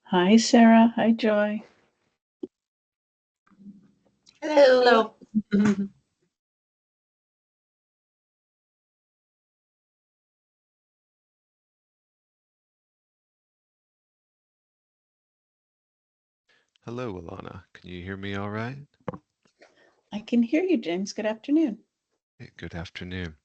Hi, Sarah. Hi, Joy. Hello. Hello, Alana. Can you hear me all right? I can hear you, James. Good afternoon. Hey, good afternoon.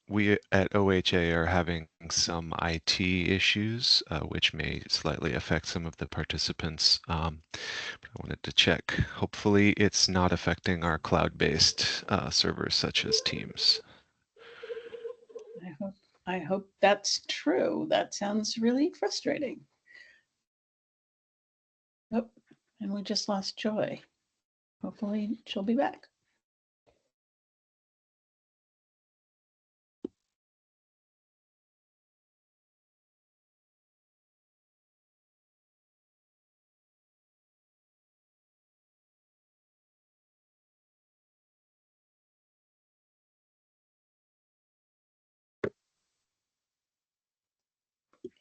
We at OHA are having some IT issues, which may slightly affect some of the participants. But I wanted to check. Hopefully, it's not affecting our cloud-based servers such as Teams. I hope that's true. That sounds really frustrating. Oh, and we just lost Joy. Hopefully she'll be back.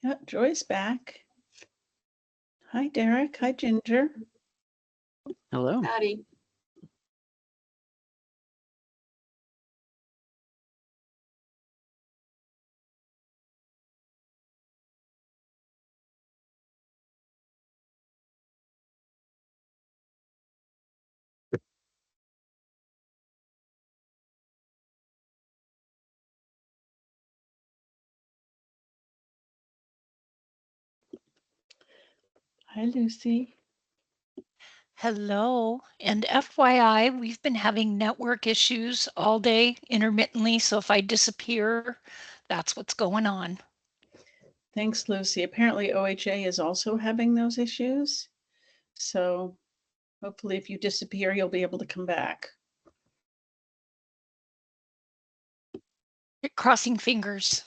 Yeah, Joy's back. Hi, Derek. Hi, Ginger. Hello. Howdy. Hi, Lucy. Hello, and FYI, we've been having network issues all day intermittently, so if I disappear, that's what's going on. Thanks, Lucy. Apparently OHA is also having those issues. So hopefully if you disappear, you'll be able to come back. Crossing fingers.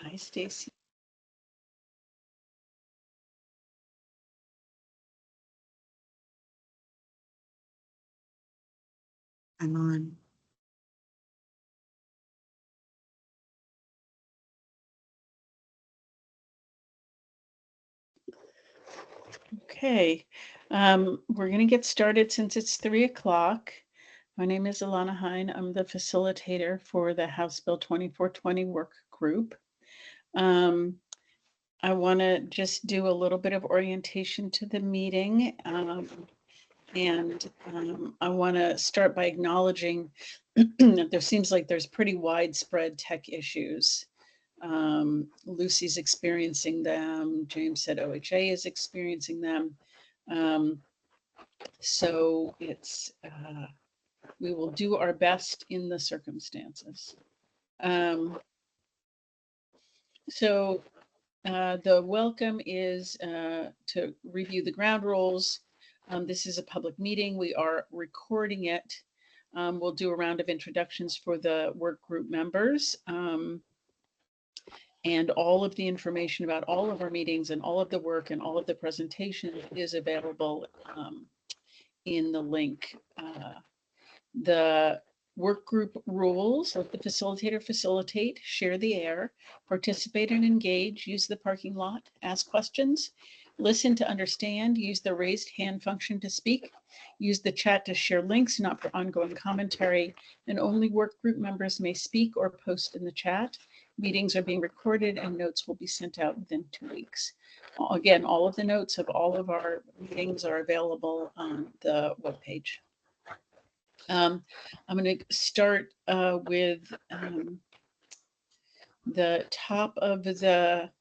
Hi, Stacy. I'm on. Okay, we're going to get started since it's 3 o'clock. My name is Alana Hine. I'm the facilitator for the House Bill 2420 work group. I want to just do a little bit of orientation to the meeting. I want to start by acknowledging that there seems like there's pretty widespread tech issues. Lucy's experiencing them. James said OHA is experiencing them. So it's we will do our best in the circumstances. So the welcome is to review the ground rules. This is a public meeting. We are recording it. We'll do a round of introductions for the work group members. And all of the information about all of our meetings and all of the work and all of the presentation is available in the link. The work group rules: let the facilitator facilitate, share the air, participate and engage, use the parking lot, ask questions, listen to understand, use the raised hand function to speak, use the chat to share links, not for ongoing commentary, and only work group members may speak or post in the chat. Meetings are being recorded and notes will be sent out within 2 weeks. Again, all of the notes of all of our meetings are available on the webpage. I'm going to start with the top of the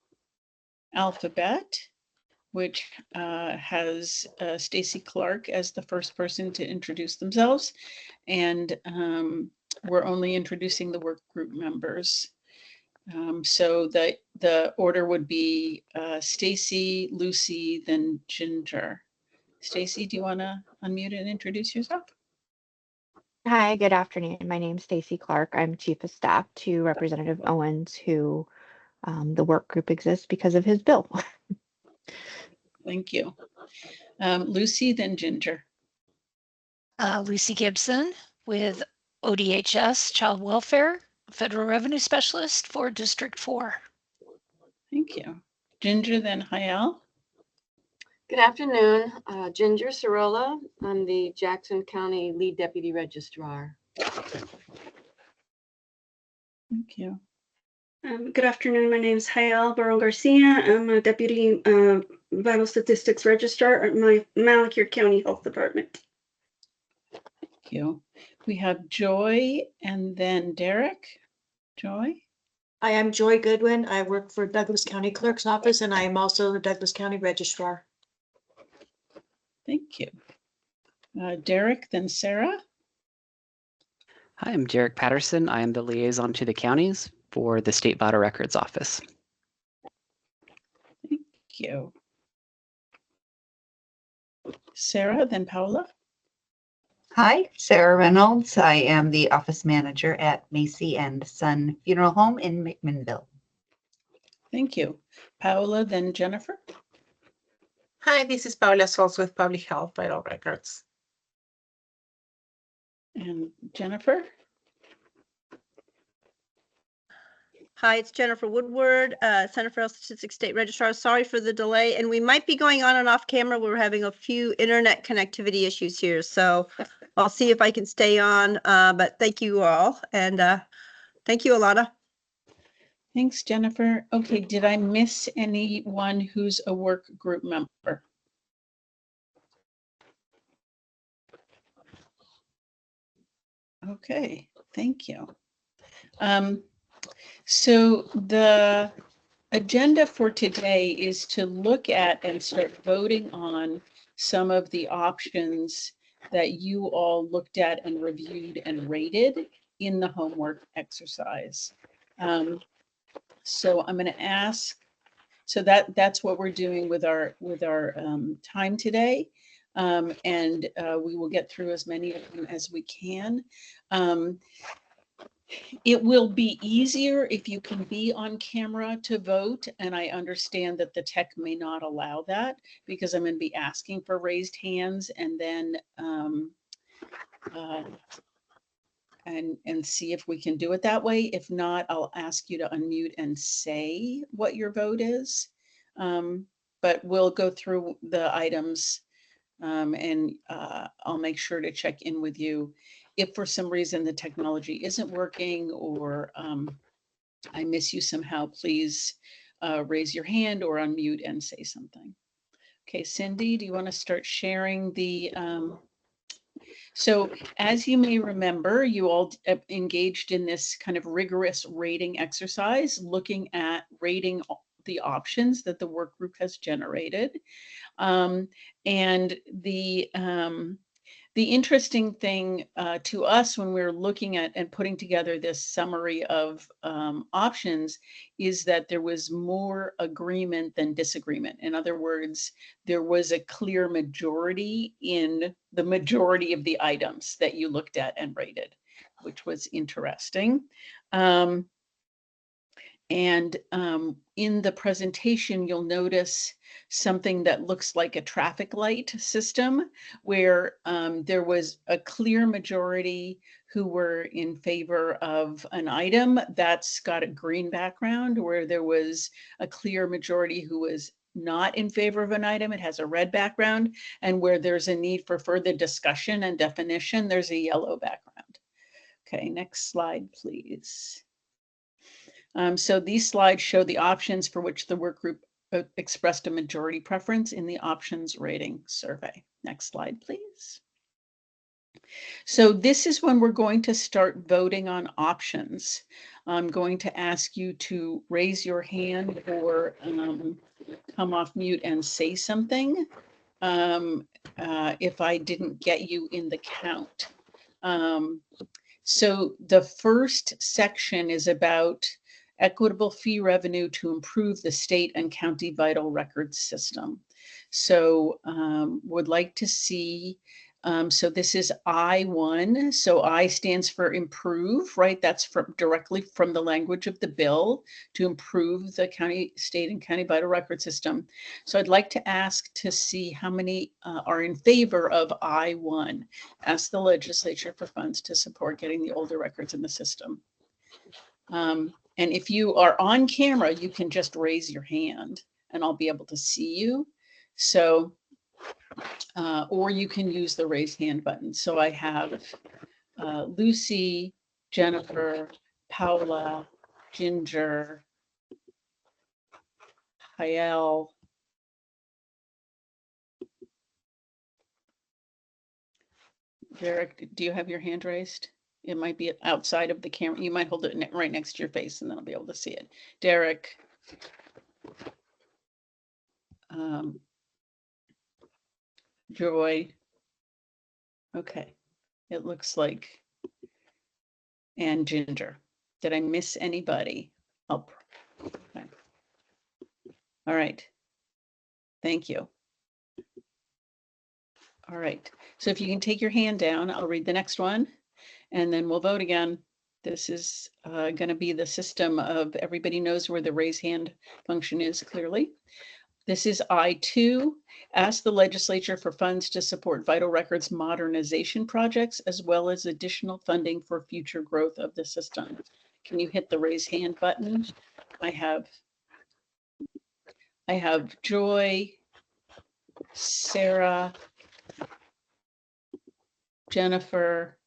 alphabet, which has Stacy Clark as the first person to introduce themselves. And we're only introducing the work group members. So the order would be Stacy, Lucy, then Ginger. Stacy, do you want to unmute and introduce yourself? Hi, good afternoon. My name is Stacy Clark. I'm Chief of Staff to Representative Owens, who the work group exists because of his bill. Thank you. Lucy, then Ginger. Lucy Gibson with ODHS Child Welfare, Federal Revenue Specialist for District 4. Thank you. Ginger, then Hayal. Good afternoon. Ginger Cirola. I'm the Jackson County Lead Deputy Registrar. Thank you. Good afternoon. My name is Hayal Barón Garcia. I'm a Deputy Vital Statistics Registrar at my Malheur County Health Department. Thank you. We have Joy and then Derek. Joy. I am Joy Goodwin. I work for Douglas County Clerk's Office, and I am also the Douglas County Registrar. Thank you. Derek, then Sarah. Hi, I'm Derek Patterson. I am the liaison to the counties for the State Vital Records Office. Thank you. Sarah, then Paula. Hi, Sarah Reynolds. I am the office manager at Macy and Son Funeral Home in McMinnville. Thank you. Paula, then Jennifer. Hi, this is Paula Sols with Public Health Vital Records. And Jennifer. Hi, it's Jennifer Woodward, Center for Health Statistics State Registrar. Sorry for the delay, and we might be going on and off camera. We're having a few internet connectivity issues here, so I'll see if I can stay on, but thank you all, and thank you, Alana. Thanks, Jennifer. Okay, did I miss anyone who's a work group member? Okay, thank you. So the agenda for today is to look at and start voting on some of the options that you all looked at and reviewed and rated in the homework exercise. So I'm going to ask, so that's what we're doing with our time today. And we will get through as many of them as we can. It will be easier if you can be on camera to vote, and I understand that the tech may not allow that because I'm going to be asking for raised hands and then and see if we can do it that way. If not, I'll ask you to unmute and say what your vote is. But we'll go through the items and I'll make sure to check in with you if for some reason the technology isn't working or I miss you somehow. Please raise your hand or unmute and say something. Okay, Cindy, do you want to start sharing the so as you may remember, you all engaged in this kind of rigorous rating exercise, looking at rating the options that the work group has generated. And the interesting thing to us when we're looking at and putting together this summary of options is that there was more agreement than disagreement. In other words, there was a clear majority in the majority of the items that you looked at and rated, which was interesting. In the presentation, you'll notice something that looks like a traffic light system where there was a clear majority who were in favor of an item that's got a green background, where there was a clear majority who was not in favor of an item, it has a red background, and where there's a need for further discussion and definition, there's a yellow background. Okay, next slide, please. So these slides show the options for which the work group expressed a majority preference in the options rating survey. Next slide, please. So this is when we're going to start voting on options. I'm going to ask you to raise your hand or come off mute and say something if I didn't get you in the count. So the first section is about equitable fee revenue to improve the state and county vital records system. So would like to see, so this is I1. So I stands for improve, right? That's directly from the language of the bill to improve the county, state and county vital record system. So I'd like to ask to see how many are in favor of I1. Ask the legislature for funds to support getting the older records in the system. And if you are on camera, you can just raise your hand and I'll be able to see you. So, or you can use the raise hand button. So I have Lucy, Jennifer, Paula, Ginger, Hayel, Derek, do you have your hand raised? It might be outside of the camera. You might hold it right next to your face and then I'll be able to see it. Derek. Joy. Okay. It looks like. And Ginger. Did I miss anybody? Oh. Okay. All right. Thank you. All right. So if you can take your hand down, I'll read the next one. And then we'll vote again. This is going to be the system of everybody knows where the raise hand function is clearly. This is I2. Ask the legislature for funds to support vital records modernization projects, as well as additional funding for future growth of the system. Can you hit the raise hand button? I have Joy, Sarah, Jennifer,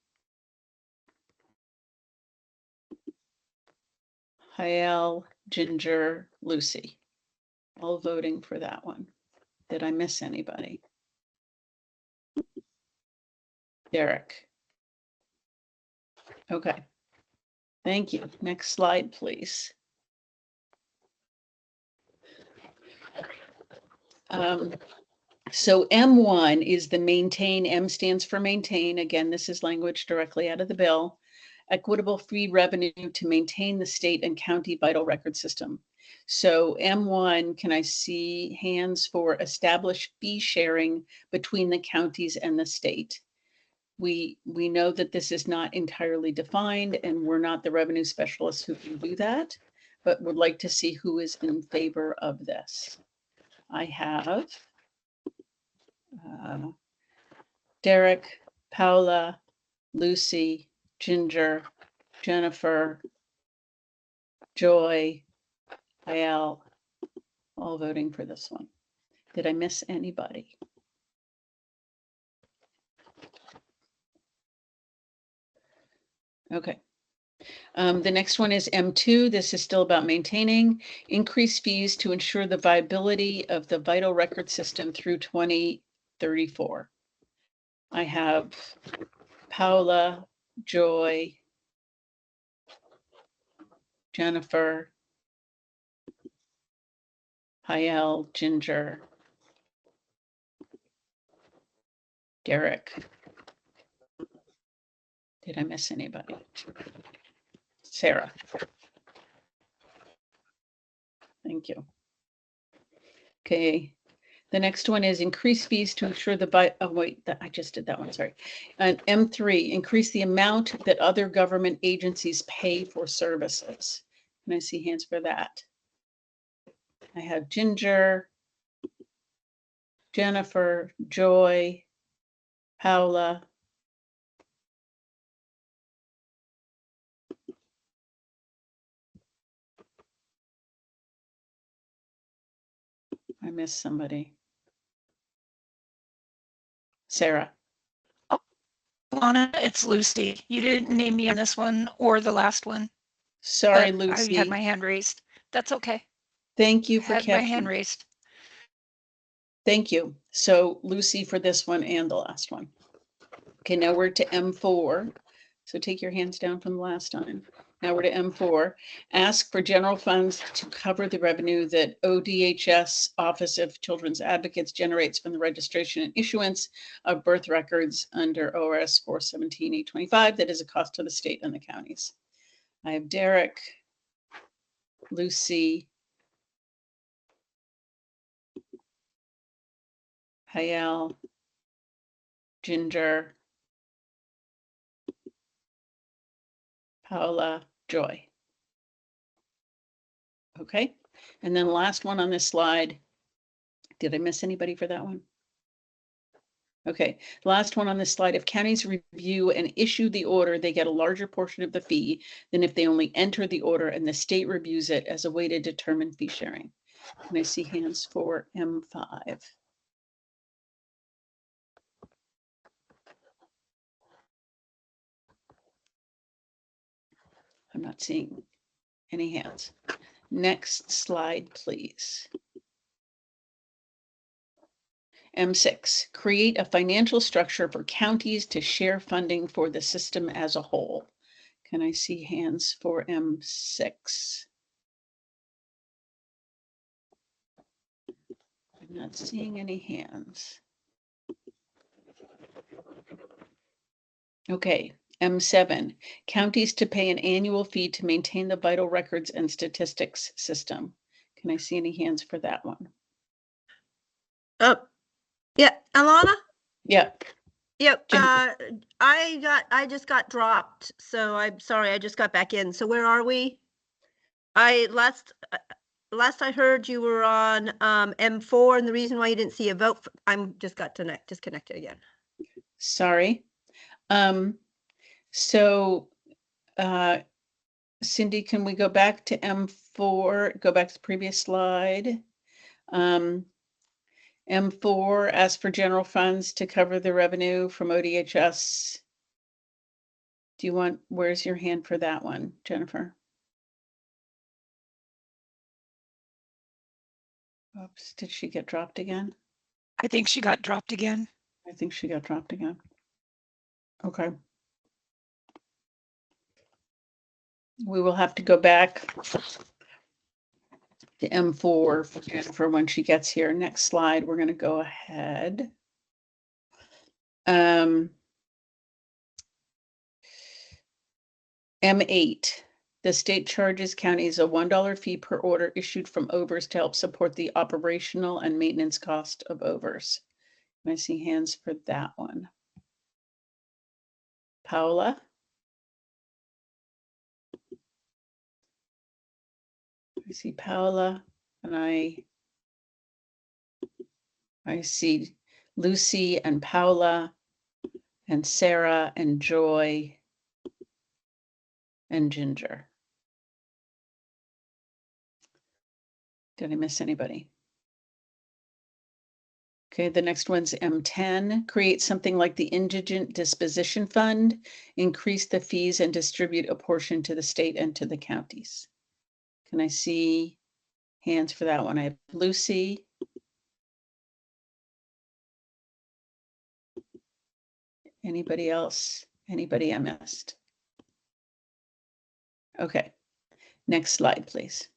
Hayel, Ginger, Lucy, all voting for that one. Did I miss anybody? Derek. Okay. Thank you. Next slide, please. So M1 is the maintain. M stands for maintain. Again, this is language directly out of the bill. Equitable fee revenue to maintain the state and county vital record system. So M1, can I see hands for establish fee sharing between the counties and the state? We know that this is not entirely defined and we're not the revenue specialists who can do that, but would like to see who is in favor of this. I have Derek, Paula, Lucy, Ginger, Jennifer, Joy, Hayel, all voting for this one. Did I miss anybody? Okay. The next one is M2. This is still about maintaining. Increase fees to ensure the viability of the vital record system through 2034. I have Paula, Joy, Jennifer, Hayel, Ginger, Derek, Did I miss anybody? Sarah. Thank you. Okay. The next one is increase fees to ensure oh wait, I just did that one, sorry. And M3, increase the amount that other government agencies pay for services. Can I see hands for that? I have Ginger, Jennifer, Joy, Paula. I missed somebody. Sarah. Lana, it's Lucy. You didn't name me on this one or the last one. Sorry, but Lucy. I had my hand raised. That's okay. Thank you I for had my hand raised. Thank you. So Lucy for this one and the last one. Okay, now we're to M4. So take your hands down from the last time. Now we're to M4. Ask for general funds to cover the revenue that ODHS, Office of Children's Advocates, generates from the registration and issuance of birth records under ORS 417-825 that is a cost to the state and the counties. I have Derek, Lucy, Hayel, Ginger, Paula, Joy. Okay, and then the last one on this slide. Did I miss anybody for that one? Okay, last one on this slide. If counties review and issue the order, they get a larger portion of the fee than if they only enter the order and the state reviews it as a way to determine fee sharing. Can I see hands for M5? I'm not seeing any hands. Next slide, please. M6, create a financial structure for counties to share funding for the system as a whole. Can I see hands for M6? I'm not seeing any hands. Okay, M7, counties to pay an annual fee to maintain the vital records and statistics system. Can I see any hands for that one? Oh, yeah, Alana? Yeah. Yep, I just got dropped, so I'm sorry, I just got back in. So where are we? Last I heard you were on M4, and the reason why you didn't see a vote, I'm just got disconnected again. Sorry. Cindy, can we go back to M4, go back to the previous slide? M4, ask for general funds to cover the revenue from ODHS. Do you want, where's your hand for that one, Jennifer? Oops, did she get dropped again? I think she got dropped again. I think she got dropped again. Okay. We will have to go back to M4 for Jennifer when she gets here. Next slide, we're going to go ahead. M8, the state charges counties a $1 fee per order issued from OVERS to help support the operational and maintenance cost of OVERS. Can I see hands for that one? Paula? I see Paula, and I see Lucy and Paula and Sarah and Joy and Ginger. Did I miss anybody? Okay, the next one's M10, create something like the Indigent Disposition Fund, increase the fees and distribute a portion to the state and to the counties. Can I see hands for that one? I have Lucy. Anybody else? Anybody I missed? Okay, next slide, please.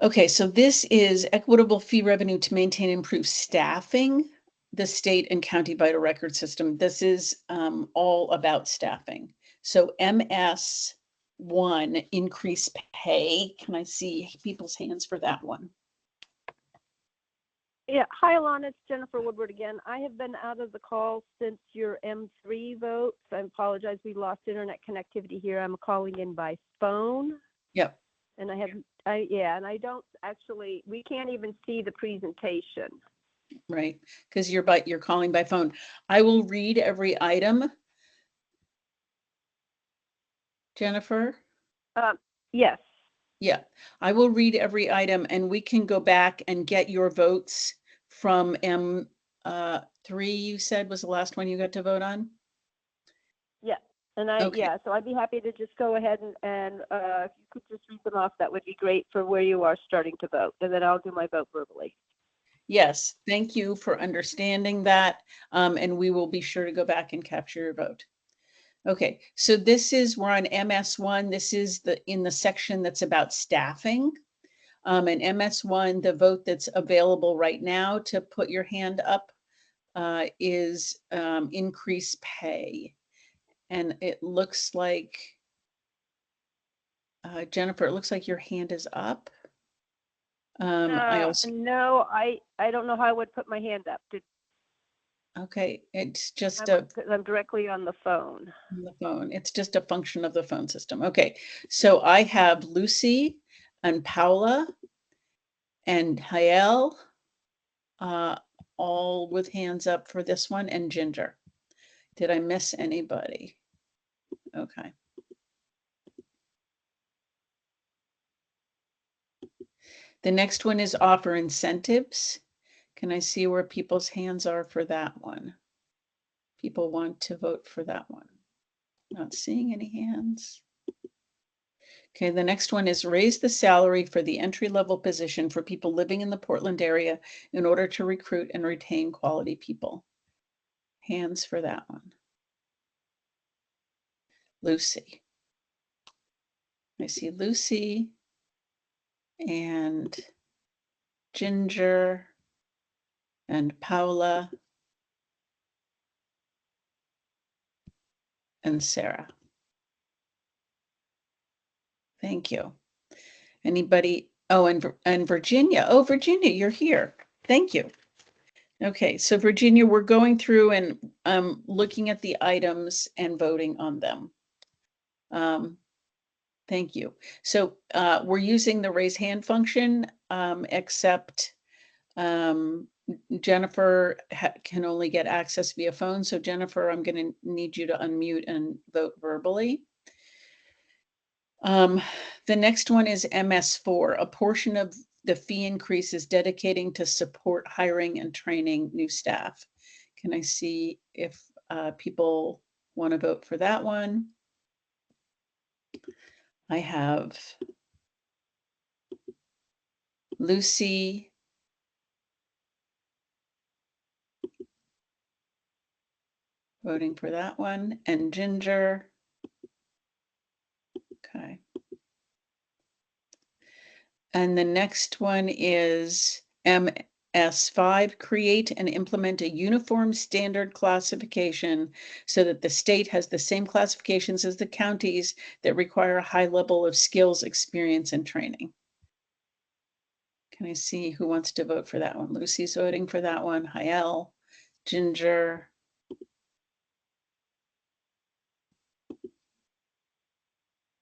Okay, so this is equitable fee revenue to maintain and improve staffing the state and county vital record system. This is all about staffing. So MS1, increase pay. Can I see people's hands for that one? Yeah, hi Alana, it's Jennifer Woodward again. I have been out of the call since your M3 vote. I apologize, we lost internet connectivity here. I'm calling in by phone. Yep. And and I don't actually, we can't even see the presentation. Right, because you're calling by phone. I will read every item. Jennifer? Yes. Yeah, I will read every item and we can go back and get your votes from M3, you said was the last one you got to vote on? Yeah. And so I'd be happy to just go ahead and if you could just read them off, that would be great for where you are starting to vote. And then I'll do my vote verbally. Yes, thank you for understanding that. And we will be sure to go back and capture your vote. Okay, so we're on MS1. This is in the section that's about staffing. And MS1, the vote that's available right now to put your hand up is increase pay. And it looks like, Jennifer, it looks like your hand is up. No, I don't know how I would put my hand up. Okay, it's just I'm directly on the phone. On the phone. It's just a function of the phone system. Okay, so I have Lucy and Paula and Hael, all with hands up for this one, and Ginger. Did I miss anybody? Okay. The next one is offer incentives. Can I see where people's hands are for that one? People want to vote for that one. Not seeing any hands. Okay, the next one is raise the salary for the entry-level position for people living in the Portland area in order to recruit and retain quality people. Hands for that one. Lucy. I see Lucy and Ginger and Paula and Sarah. Thank you. Anybody? Oh, and Virginia. Oh, Virginia, you're here. Thank you. Okay, so Virginia, we're going through and looking at the items and voting on them. Thank you. So we're using the raise hand function, except Jennifer can only get access via phone. So Jennifer, I'm going to need you to unmute and vote verbally. The next one is MS4. A portion of the fee increase is dedicating to support hiring and training new staff. Can I see if people want to vote for that one? I have Lucy, voting for that one, and Ginger. Okay. And the next one is MS5, create and implement a uniform standard classification so that the state has the same classifications as the counties that require a high level of skills, experience, and training. Can I see who wants to vote for that one? Lucy's voting for that one. Hael, Ginger.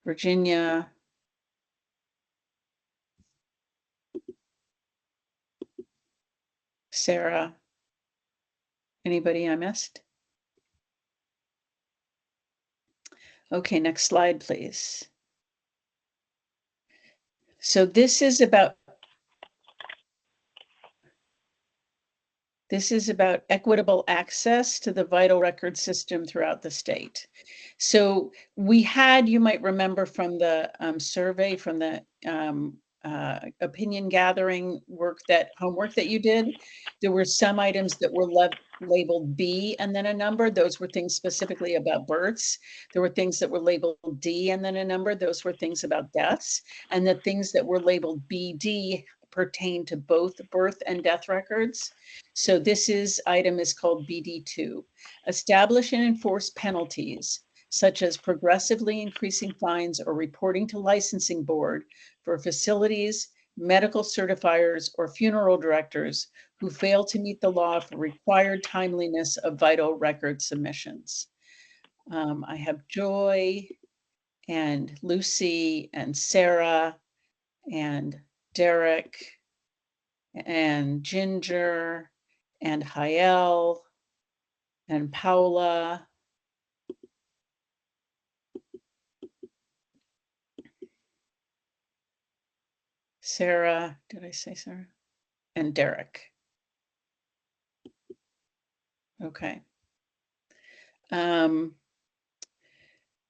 Virginia. Sarah. Anybody I missed? Okay, next slide, please. So this is about equitable access to the vital record system throughout the state. So we had, you might remember from the survey, from the opinion gathering homework that you did, there were some items that were labeled B and then a number. Those were things specifically about births. There were things that were labeled D and then a number. Those were things about deaths. And the things that were labeled BD pertain to both birth and death records. So this item is called BD2. Establish and enforce penalties such as progressively increasing fines or reporting to licensing board for facilities, medical certifiers, or funeral directors who fail to meet the law for required timeliness of vital record submissions. I have Joy and Lucy and Sarah and Derek and Ginger and Hael and Paula. Sarah, did I say Sarah? And Derek. Okay.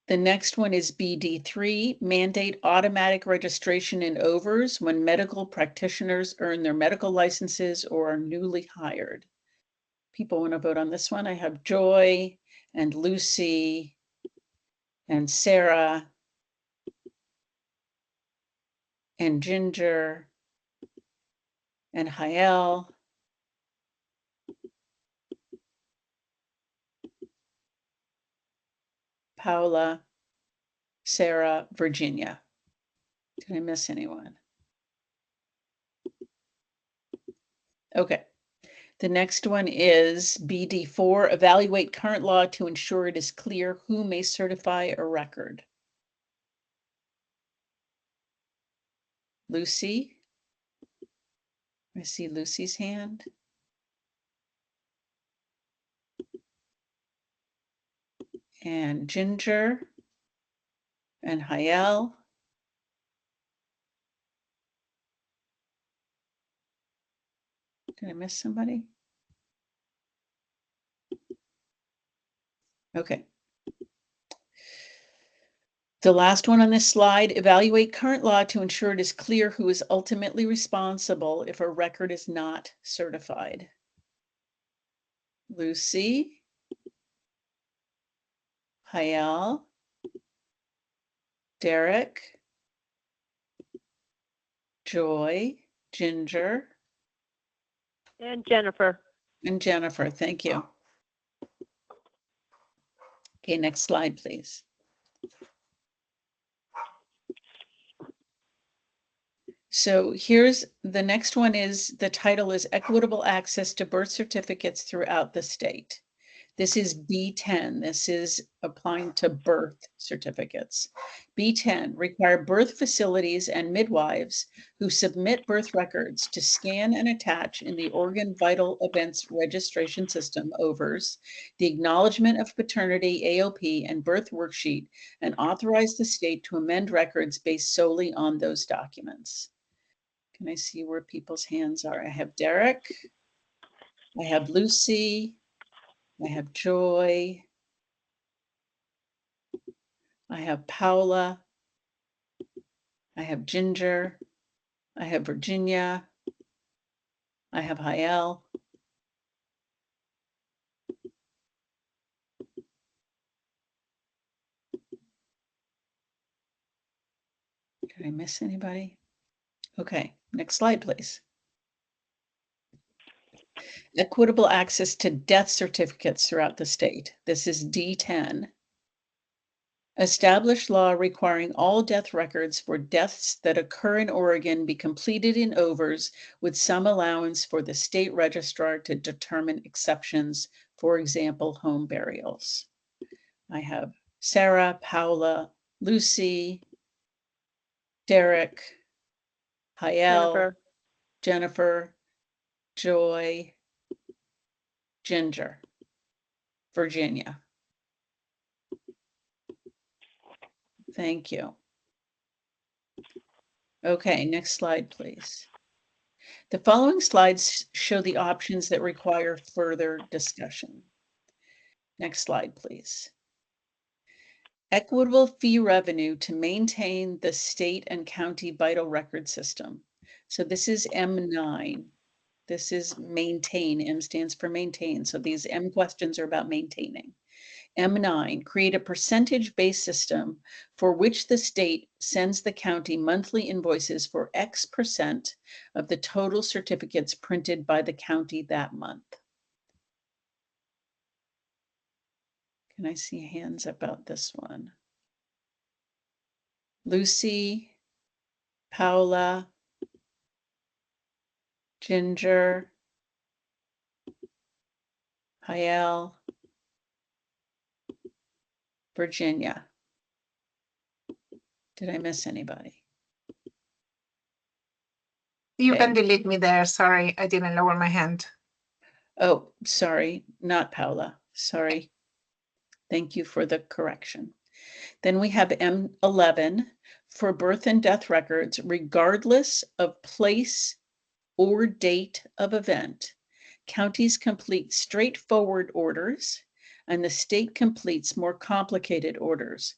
The next one is BD3, mandate automatic registration in OVERS when medical practitioners earn their medical licenses or are newly hired. People want to vote on this one. I have Joy and Lucy and Sarah and Ginger and Hael. Paula, Sarah, Virginia. Did I miss anyone? Okay. The next one is BD4, evaluate current law to ensure it is clear who may certify a record. Lucy? I see Lucy's hand. And Ginger and Hael. Did I miss somebody? Okay. The last one on this slide, evaluate current law to ensure it is clear who is ultimately responsible if a record is not certified. Lucy, Hael, Derek, Joy, Ginger, And Jennifer. and Jennifer. Thank you. Okay, next slide, please. So here's the next one is, the title is Equitable Access to Birth Certificates Throughout the State. This is B10. This is applying to birth certificates. B10, require birth facilities and midwives who submit birth records to scan and attach in the Oregon Vital Events Registration System, OVERS, the Acknowledgement of Paternity, AOP, and birth worksheet, and authorize the state to amend records based solely on those documents. Can I see where people's hands are? I have Derek. I have Lucy. I have Joy. I have Paula. I have Ginger. I have Virginia. I have Hael. Did I miss anybody? Okay, next slide, please. Equitable access to death certificates throughout the state. This is D10. Establish law requiring all death records for deaths that occur in Oregon be completed in OVERS with some allowance for the state registrar to determine exceptions, for example, home burials. I have Sarah, Paula, Lucy, Derek, Hael, Jennifer, Joy, Ginger, Virginia. Thank you. Okay, next slide, please. The following slides show the options that require further discussion. Next slide, please. Equitable fee revenue to maintain the state and county vital record system. So this is M9. This is maintain. M stands for maintain. So these M questions are about maintaining. M9, create a percentage-based system for which the state sends the county monthly invoices for X percent of the total certificates printed by the county that month. Can I see hands about this one? Lucy, Paula, Ginger, Hayel, Virginia. Did I miss anybody? You Okay. can delete me there. Sorry, I didn't lower my hand. Oh, sorry, not Paula. Sorry. Thank you for the correction. Then we have M11 for birth and death records, regardless of place or date of event. Counties complete straightforward orders, and the state completes more complicated orders.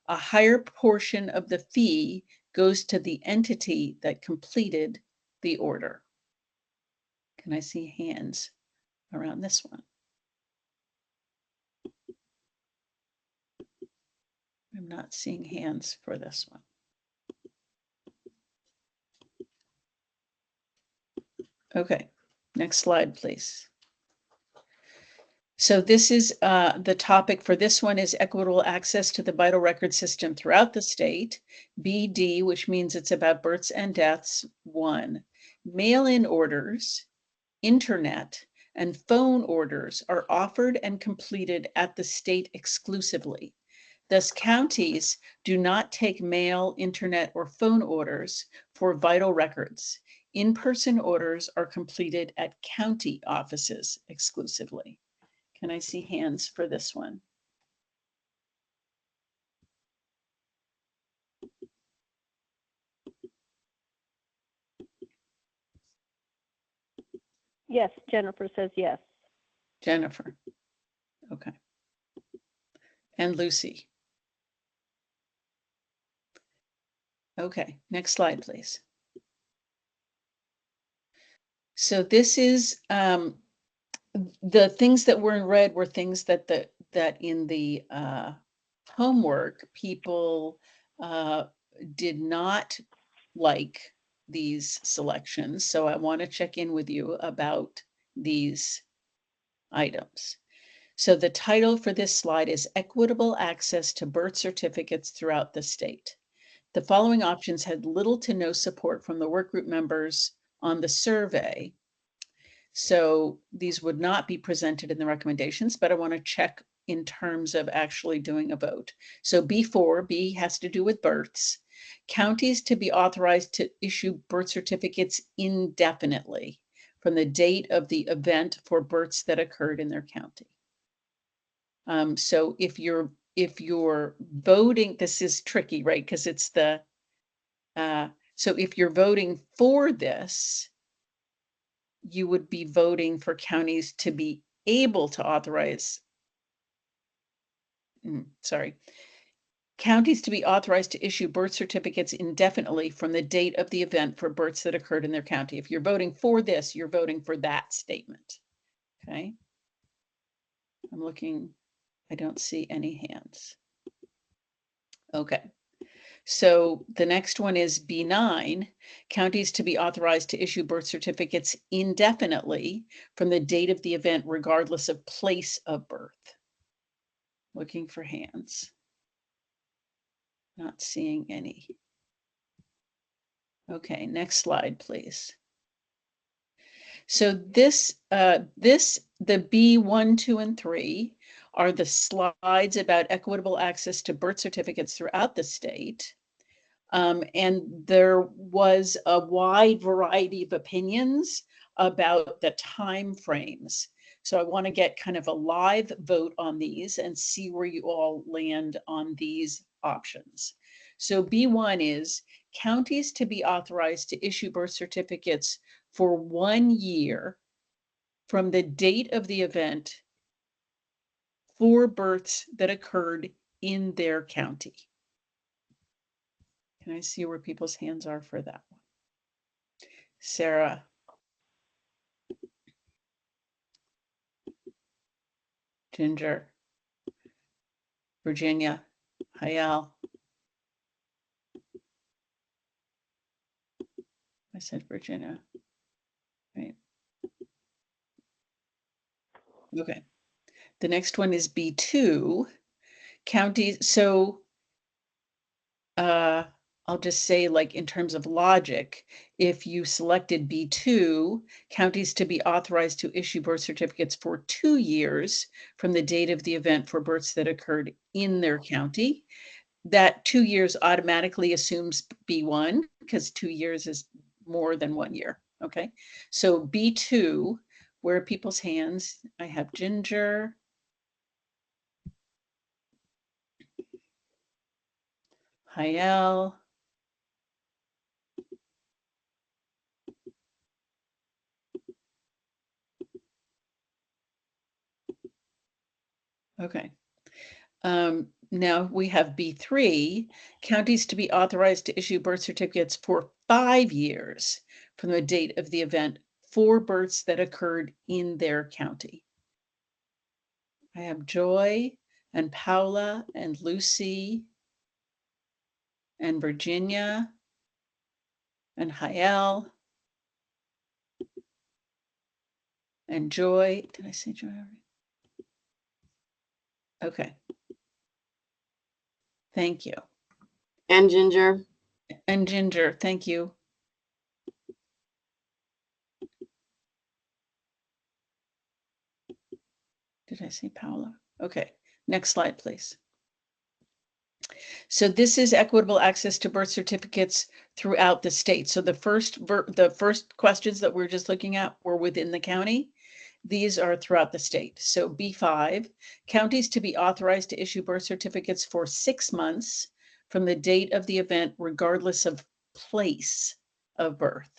A higher portion of the fee goes to the entity that completed the order. Can I see hands around this one? I'm not seeing hands for this one. Okay, next slide, please. So this is the topic for this one is equitable access to the vital record system throughout the state. BD, which means it's about births and deaths, 1. Mail-in orders, internet, and phone orders are offered and completed at the state exclusively. Thus, counties do not take mail, internet, or phone orders for vital records. In-person orders are completed at county offices exclusively. Can I see hands for this one? Yes, Jennifer says yes. Jennifer. Okay. And Lucy. Okay, next slide, please. So this is the things that were in red were things that in the homework people did not like these selections. So I want to check in with you about these items. So the title for this slide is Equitable Access to Birth Certificates Throughout the State. The following options had little to no support from the workgroup members on the survey. So these would not be presented in the recommendations, but I want to check in terms of actually doing a vote. So B4, B has to do with births. Counties to be authorized to issue birth certificates indefinitely from the date of the event for births that occurred in their county. So if you're voting, this is tricky, right? Because it's the, so if you're voting for this, you would be voting for counties to be able to authorize, counties to be authorized to issue birth certificates indefinitely from the date of the event for births that occurred in their county. If you're voting for this, you're voting for that statement. Okay. I'm looking, I don't see any hands. Okay. So the next one is B9, counties to be authorized to issue birth certificates indefinitely from the date of the event, regardless of place of birth. Looking for hands. Not seeing any. Okay, next slide, please. So the B1, 2, and 3 are the slides about equitable access to birth certificates throughout the state. And there was a wide variety of opinions about the time frames. So I want to get kind of a live vote on these and see where you all land on these options. So B1 is counties to be authorized to issue birth certificates for 1 year from the date of the event for births that occurred in their county. Can I see where people's hands are for that one? Sarah. Ginger. Virginia, Hayal. I said Virginia, right? Okay. The next one is B2, counties. So I'll just say, like, in terms of logic, if you selected B2, counties to be authorized to issue birth certificates for 2 years from the date of the event for births that occurred in their county, that 2 years automatically assumes B1 because 2 years is more than 1 year. Okay, so B2, where are people's hands? I have Ginger. Hayel. Okay. Now we have B3, counties to be authorized to issue birth certificates for 5 years from the date of the event for births that occurred in their county. I have Joy and Paula and Lucy and Virginia and Hayel and Joy. Did I say Joy already? Okay. Thank you. And Ginger. And Ginger, thank you. Did I say Paula? Okay, next slide, please. So this is equitable access to birth certificates throughout the state. So the first questions that we're just looking at were within the county. These are throughout the state. So B5, counties to be authorized to issue birth certificates for 6 months from the date of the event, regardless of place of birth.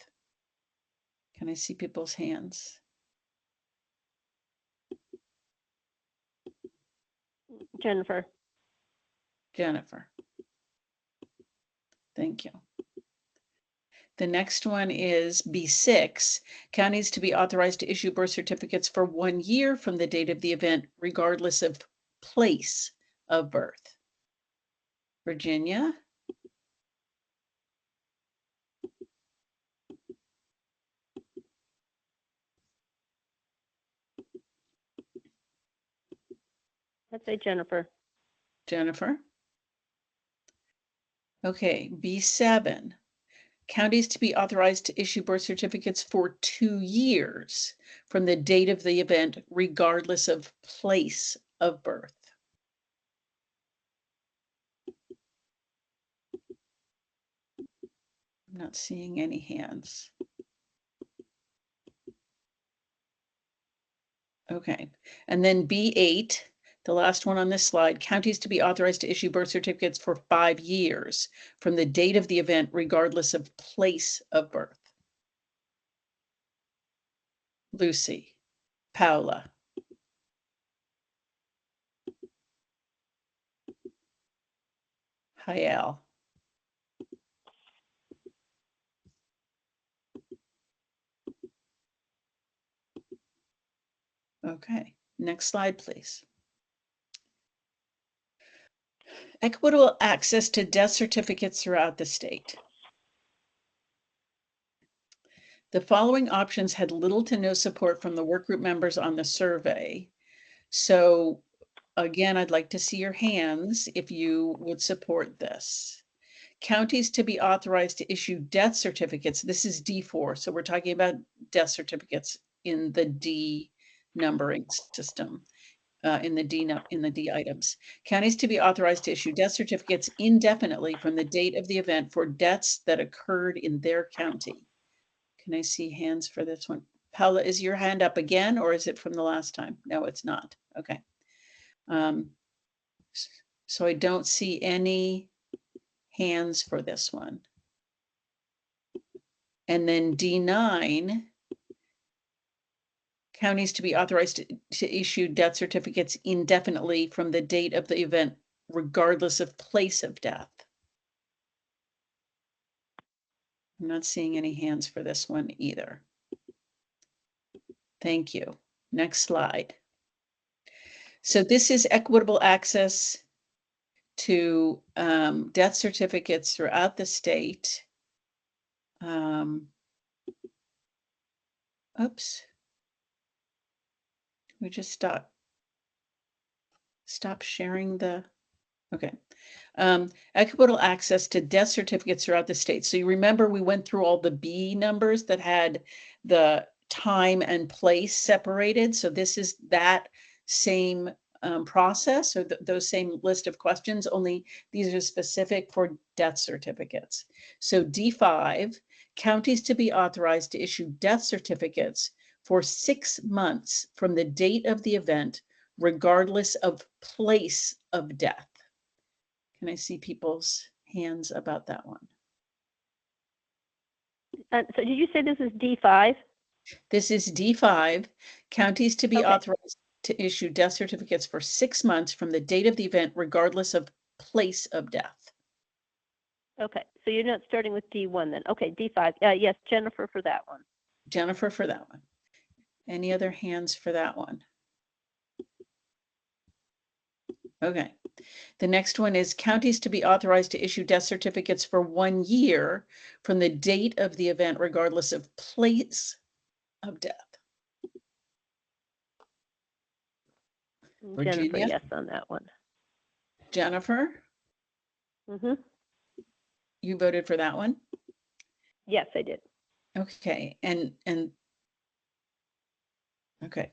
Can I see people's hands? Jennifer. Jennifer. Thank you. The next one is B6, counties to be authorized to issue birth certificates for 1 year from the date of the event, regardless of place of birth. Virginia. Let's say Jennifer. Jennifer. Okay, B7, counties to be authorized to issue birth certificates for 2 years from the date of the event, regardless of place of birth. I'm not seeing any hands. Okay, and then B8, the last one on this slide, counties to be authorized to issue birth certificates for 5 years from the date of the event, regardless of place of birth. Lucy, Paula. Hayel. Okay, next slide, please. Equitable access to death certificates throughout the state. The following options had little to no support from the workgroup members on the survey. So again, I'd like to see your hands if you would support this. Counties to be authorized to issue death certificates. This is D4, so we're talking about death certificates in the D numbering system. In the D items. Counties to be authorized to issue death certificates indefinitely from the date of the event for deaths that occurred in their county. Can I see hands for this one? Paula, is your hand up again, or is it from the last time? No, it's not. Okay. So I don't see any hands for this one. And then D9, counties to be authorized to issue death certificates indefinitely from the date of the event, regardless of place of death. I'm not seeing any hands for this one either. Thank you. Next slide. So this is equitable access to death certificates throughout the state. Oops. We just stop sharing the, okay. Equitable access to death certificates throughout the state. So you remember we went through all the B numbers that had the time and place separated. So this is that same process, or those same list of questions, only these are specific for death certificates. So D5, counties to be authorized to issue death certificates for 6 months from the date of the event, regardless of place of death. Can I see people's hands about that one? So did you say this is D5? This is D5, counties to be Okay. authorized to issue death certificates for 6 months from the date of the event, regardless of place of death. Okay, so you're not starting with D1 then. Okay, D5. Yes, Jennifer for that one. Jennifer for that one. Any other hands for that one? Okay. The next one is counties to be authorized to issue death certificates for 1 year from the date of the event, regardless of place of death. Jennifer, Virginia? yes on that one. Jennifer, Mm-hmm. you voted for that one? Yes, I did. Okay, and okay.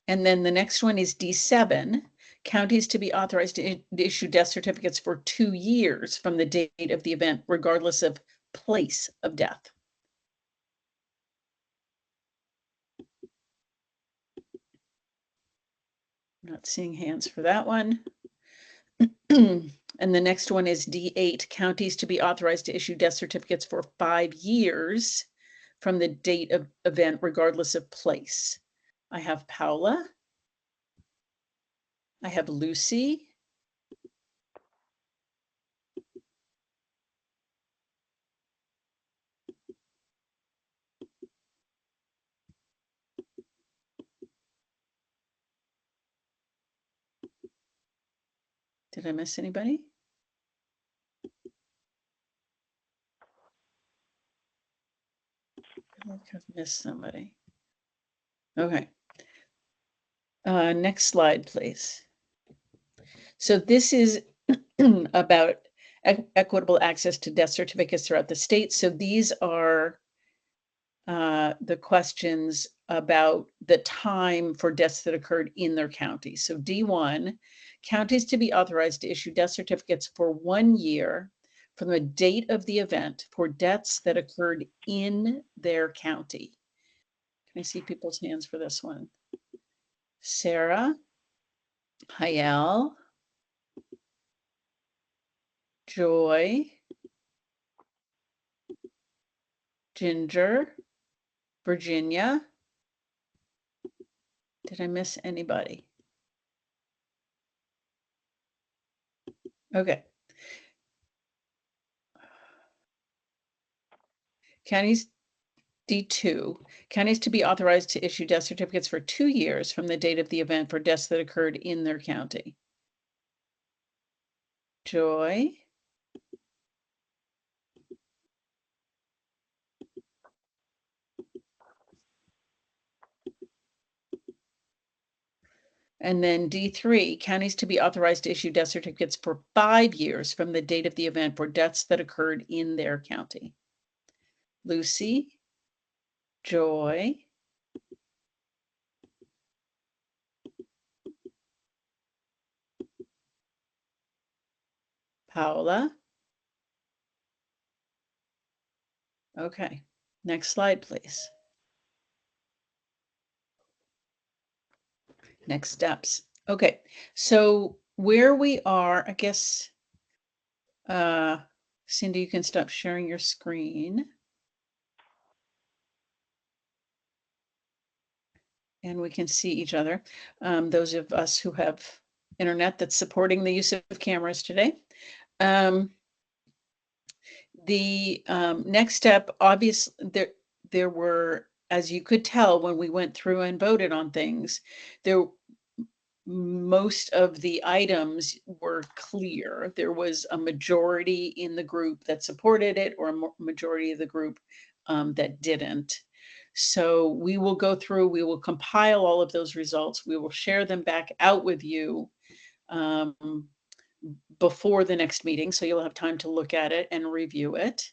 And then the next one is D7, counties to be authorized to issue death certificates for 2 years from the date of the event, regardless of place of death. I'm not seeing hands for that one. And the next one is D8, counties to be authorized to issue death certificates for 5 years from the date of event, regardless of place. I have Paula. I have Lucy. Did I miss anybody? I think I've missed somebody. Okay. Next slide, please. So this is about equitable access to death certificates throughout the state. So these are the questions about the time for deaths that occurred in their county. So D1, counties to be authorized to issue death certificates for 1 year from the date of the event for deaths that occurred in their county. Can I see people's hands for this one? Sarah, Hayel, Joy, Ginger, Virginia. Did I miss anybody? Okay. Counties D2, counties to be authorized to issue death certificates for 2 years from the date of the event for deaths that occurred in their county. Joy. And then D3, counties to be authorized to issue death certificates for 5 years from the date of the event for deaths that occurred in their county. Lucy, Joy, Paula. Okay, next slide, please. Next steps. Okay, so where we are, I guess, Cindy, you can stop sharing your screen. And we can see each other. Those of us who have internet that's supporting the use of cameras today. The next step, obviously, there were, as you could tell when we went through and voted on things, there most of the items were clear. There was a majority in the group that supported it, or a majority of the group that didn't. So we will go through, we will compile all of those results. We will share them back out with you before the next meeting. So you'll have time to look at it and review it.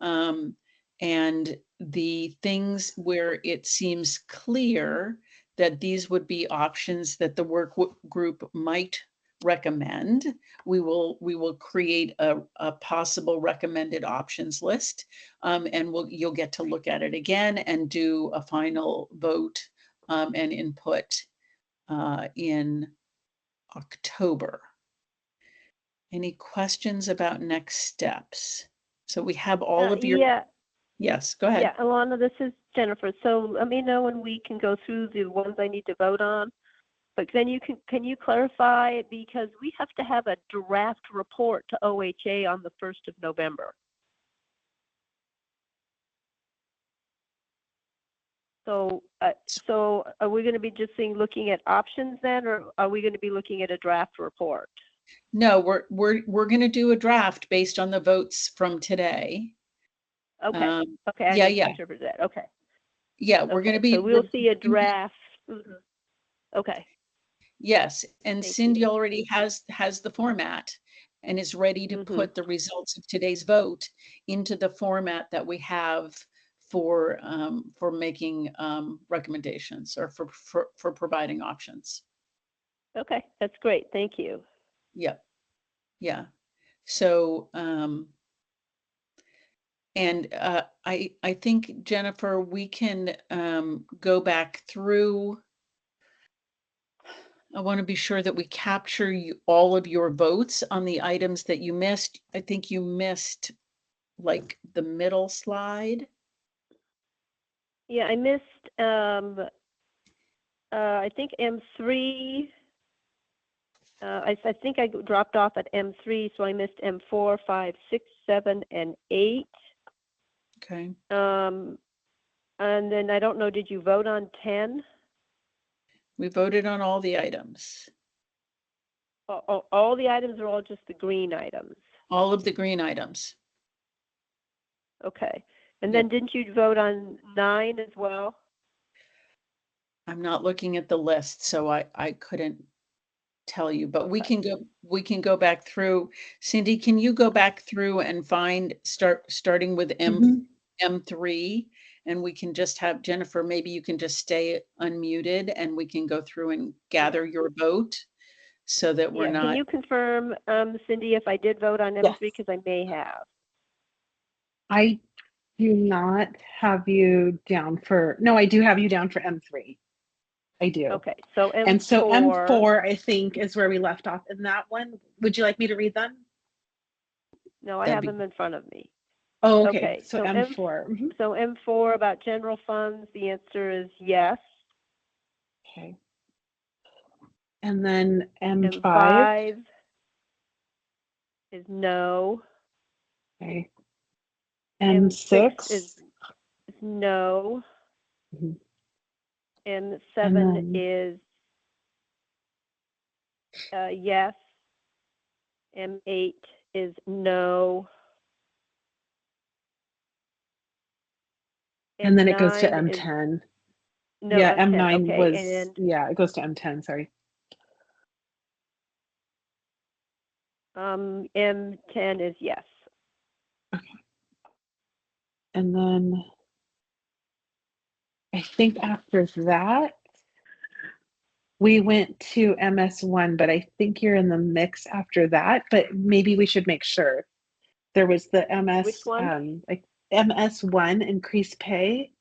And the things where it seems clear that these would be options that the work group might recommend, we will create a possible recommended options list, and you'll get to look at it again and do a final vote and input in October. Any questions about next steps? So we have all of your. Yeah. Yes, go ahead. Yeah, Alana, this is Jennifer. So let me know when we can go through the ones I need to vote on. But then can you clarify, because we have to have a draft report to OHA on the 1st of November. So are we going to be just looking at options then, or are we going to be looking at a draft report? No, we're going to do a draft based on the votes from today. Okay. Okay. I misinterpreted that. Okay. Yeah, we're going to be. So we'll see a draft. Okay. Yes, and Thank Cindy you. already has the format and is ready to put the results of today's vote into the format that we have for making recommendations, or for providing options. Okay, that's great. Thank you. Yep. Yeah. So and I think, Jennifer, we can go back through. I want to be sure that we capture all of your votes on the items that you missed. I think you missed like the middle slide. Yeah, I missed I think M3. I think I dropped off at M3, so I missed M4, 5, 6, 7, and 8. Okay. And then I don't know, did you vote on 10? We voted on all the items. All the items, are all just the green items? All of the green items. Okay. And then didn't you vote on 9 as well? I'm not looking at the list, so I couldn't tell you, but we can go back through. Cindy, can you go back through and starting with M3, and we can just have Jennifer, maybe you can just stay unmuted and we can go through and gather your vote so that we're not. Can you confirm, Cindy, if I did vote on M3, because I may have? I do not have you down for, no, I do have you down for M3. I do. Okay, so M4. And so M4, I think, is where we left off in that one. Would you like me to read them? No, I have them in front of me. Oh, okay. So M4. So M4 about general funds, the answer is yes. Okay. And then M5 is no. Okay. M6 is no. M7 is yes. M8 is no. And then it goes to M10. No, yeah, M10. M9 was, yeah, it goes to M10, sorry. M10 is yes. Okay. And then I think after that, we went to MS1, but I think you're in the mix after that, but maybe we should make sure. There was the MS, which one? like MS1, increased pay.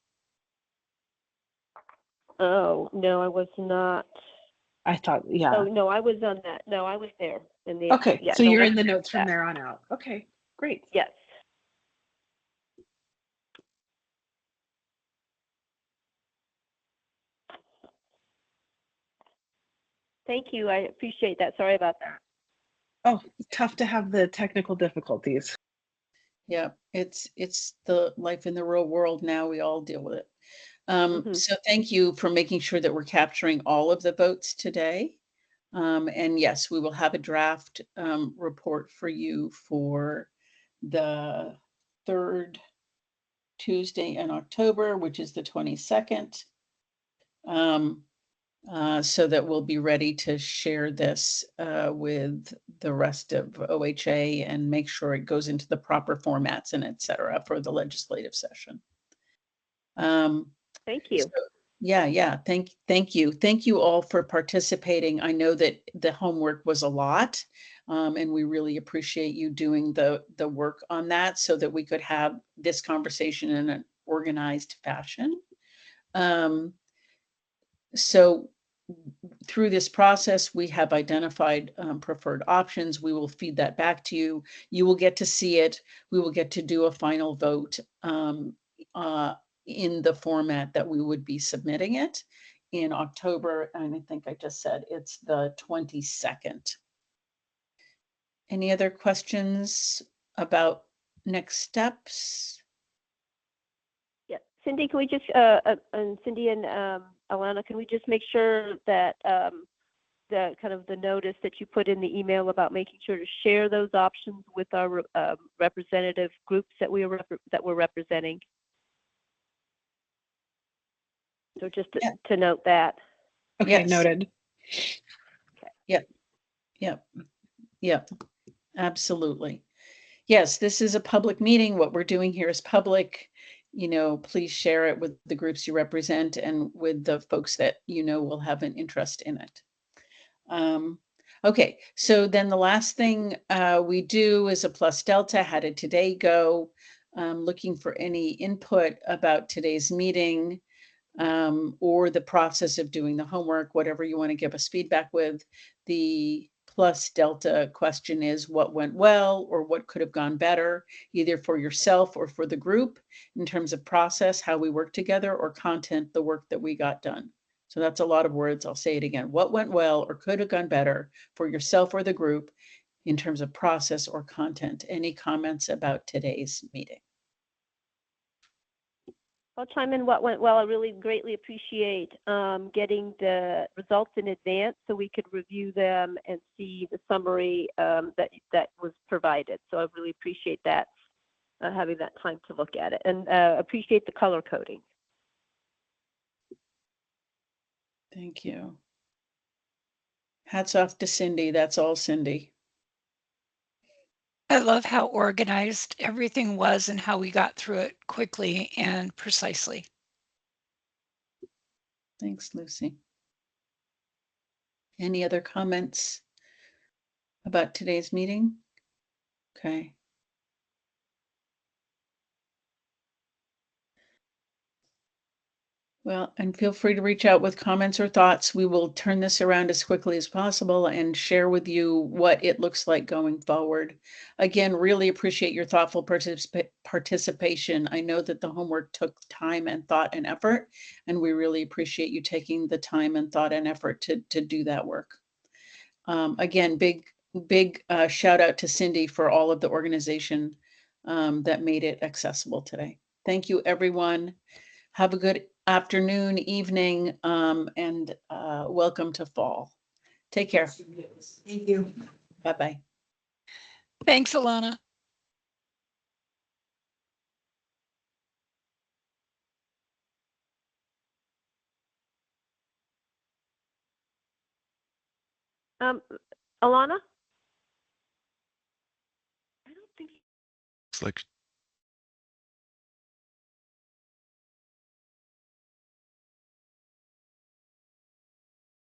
Oh, no, I was not. I thought, yeah. Oh, no, I was on that. No, I was there. In the, okay, yeah, so you're in the notes from there on out. Okay, great. Yes. Thank you. I appreciate that. Sorry about that. Oh, tough to have the technical difficulties. Yeah, it's the life in the real world now. We all deal with it. So thank you for making sure that we're capturing all of the votes today. And yes, we will have a draft report for you for the third Tuesday in October, which is the 22nd. So that we'll be ready to share this with the rest of OHA and make sure it goes into the proper formats and et cetera for the legislative session. Thank you. So, yeah. Thank you. Thank you all for participating. I know that the homework was a lot, and we really appreciate you doing the work on that so that we could have this conversation in an organized fashion. So through this process, we have identified preferred options. We will feed that back to you. You will get to see it. We will get to do a final vote in the format that we would be submitting it in October. And I think I just said it's the 22nd. Any other questions about next steps? Yeah, Cindy, can we just, and Cindy and Alana, can we just make sure that the kind of the notice that you put in the email about making sure to share those options with our representative groups that we're representing? So just to note that. Okay, Yes. noted. Yep, absolutely. Yes, this is a public meeting. What we're doing here is public. Please share it with the groups you represent and with the folks that will have an interest in it. Okay, so then the last thing we do is a plus delta. How did today go? Looking for any input about today's meeting or the process of doing the homework, whatever you want to give us feedback with. The plus delta question is what went well or what could have gone better, either for yourself or for the group in terms of process, how we work together, or content, the work that we got done. So that's a lot of words. I'll say it again. What went well or could have gone better for yourself or the group in terms of process or content? Any comments about today's meeting? I'll chime in what went well. I really greatly appreciate getting the results in advance so we could review them and see the summary that was provided. So I really appreciate that, having that time to look at it, and appreciate the color coding. Thank you. Hats off to Cindy. That's all Cindy. I love how organized everything was and how we got through it quickly and precisely. Thanks, Lucy. Any other comments about today's meeting? Okay. Well, and feel free to reach out with comments or thoughts. We will turn this around as quickly as possible and share with you what it looks like going forward. Again, really appreciate your thoughtful participation. I know that the homework took time and thought and effort, and we really appreciate you taking the time and thought and effort to do that work. Again, big shout out to Cindy for all of the organization that made it accessible today. Thank you, everyone. Have a good afternoon, evening, and welcome to fall. Take care. Thank you. Bye-bye. Thanks, Alana. Alana? I don't think. It's like